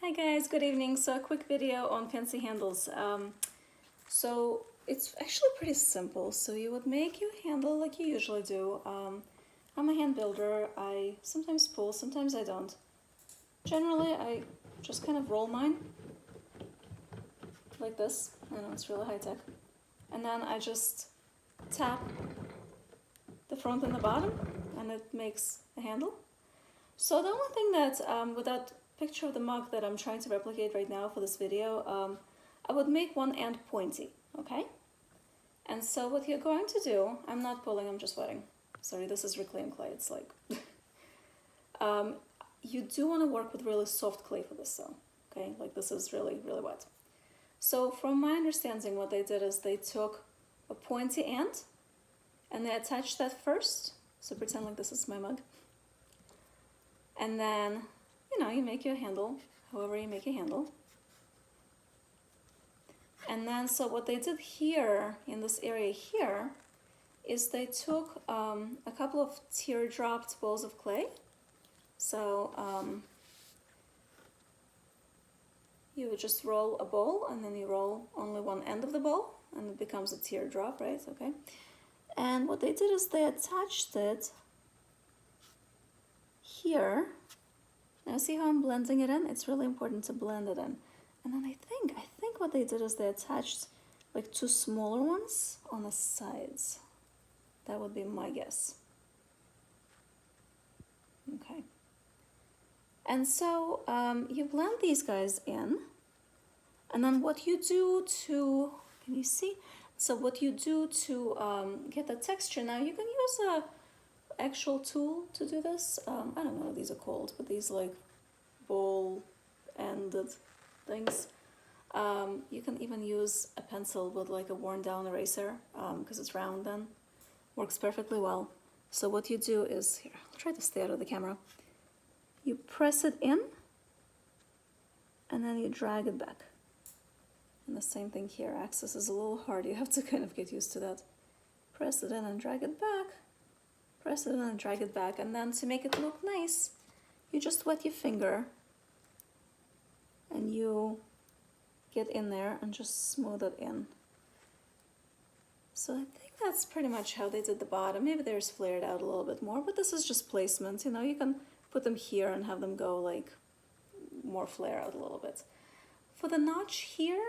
Hi guys, good evening. So a quick video on fancy handles. So it's actually pretty simple. So you would make your handle like you usually do. I'm a hand builder. I sometimes pull, sometimes I don't. Generally, I just kind of roll mine like this. I know it's really high tech. And then I just tap the front and the bottom and it makes a handle. So the only thing that with that picture of the mug that I'm trying to replicate right now for this video, I would make one end pointy, okay? And so what you're going to do, I'm not pulling, I'm just wetting. Sorry, this is reclaimed clay, it's like... you do want to work with really soft clay for this though, okay? Like this is really, really wet. So from my understanding, what they did is they took a pointy end and they attached that first. So pretend like this is my mug. And then, you know, you make your handle, however you make a handle. And then, so what they did here, in this area here, is they took a couple of teardropped balls of clay. So you would just roll a ball, and then you roll only one end of the ball, and it becomes a teardrop, right? Okay. And what they did is they attached it here. Now see how I'm blending it in? It's really important to blend it in. And then I think what they did is they attached like two smaller ones on the sides. That would be my guess. Okay. And so you blend these guys in. And then what you do to, can you see? So what you do to get the texture, now you can use a actual tool to do this. I don't know what these are called, but these like ball-ended things. You can even use a pencil with like a worn down eraser because it's round then. Works perfectly well. So what you do is, here, I'll try to stay out of the camera. You press it in and then you drag it back. And the same thing here, access is a little hard, you have to kind of get used to that. Press it in and drag it back. Press it in and drag it back, and then to make it look nice, you just wet your finger and you get in there and just smooth it in. So I think that's pretty much how they did the bottom. Maybe they're flared out a little bit more, but this is just placement. You know, you can put them here and have them go like more flare out a little bit. For the notch here,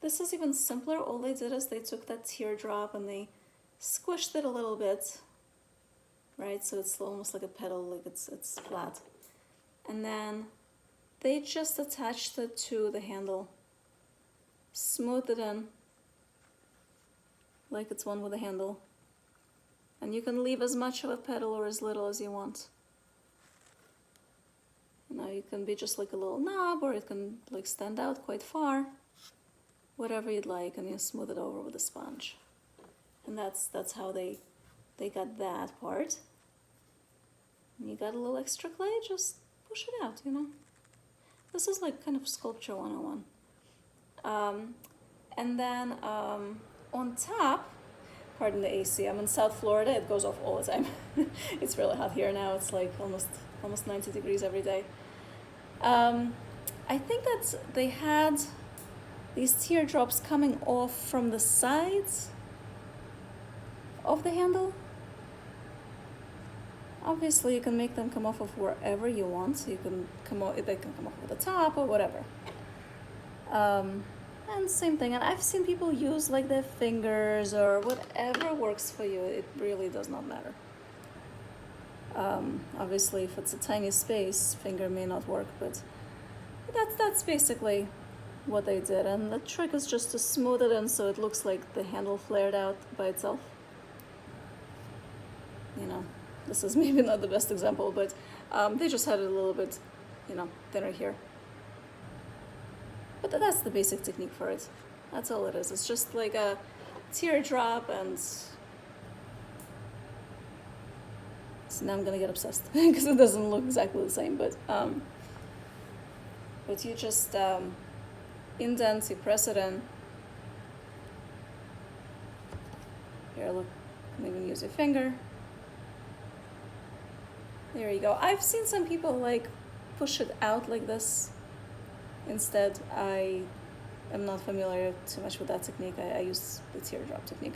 this is even simpler. All they did is they took that teardrop and they squished it a little bit. Right, so it's almost like a petal, like it's flat. And then they just attached it to the handle, smooth it in, like it's one with a handle. And you can leave as much of a petal or as little as you want. You know, you can be just like a little knob, or it can like stand out quite far, whatever you'd like, and you smooth it over with a sponge. And that's how they got that part. And you got a little extra clay, just push it out, you know. This is like kind of sculpture 101. And then on top, pardon the AC, I'm in South Florida, it goes off all the time. It's really hot here now, it's like almost 90 degrees every day. I think that they had these teardrops coming off from the sides of the handle. Obviously, you can make them come off of wherever you want. So you can they can come off of the top or whatever. And same thing. And I've seen people use like their fingers or whatever works for you. It really does not matter. Obviously, if it's a tiny space, finger may not work, but that's basically what they did. And the trick is just to smooth it in so it looks like the handle flared out by itself. You know. This is maybe not the best example, but they just had it a little bit, you know, thinner here. But that's the basic technique for it. That's all it is. It's just like a teardrop, and so now I'm gonna get obsessed because it doesn't look exactly the same. But you just indent, you press it in. Here, look, you can even use your finger. There you go. I've seen some people like push it out like this Instead, I am not familiar too much with that technique. I use the teardrop technique.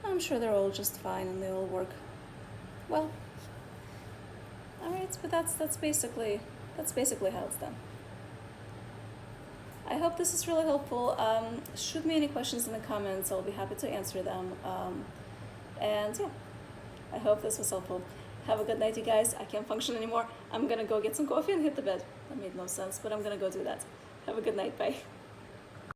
I'm sure they're all just fine and they all work well. Alright, but that's basically how it's done. I hope this is really helpful. Shoot me any questions in the comments. I'll be happy to answer them. And yeah, I hope this was helpful. Have a good night, you guys. I can't function anymore. I'm gonna go get some coffee and hit the bed. That made no sense, but I'm gonna go do that. Have a good night. Bye.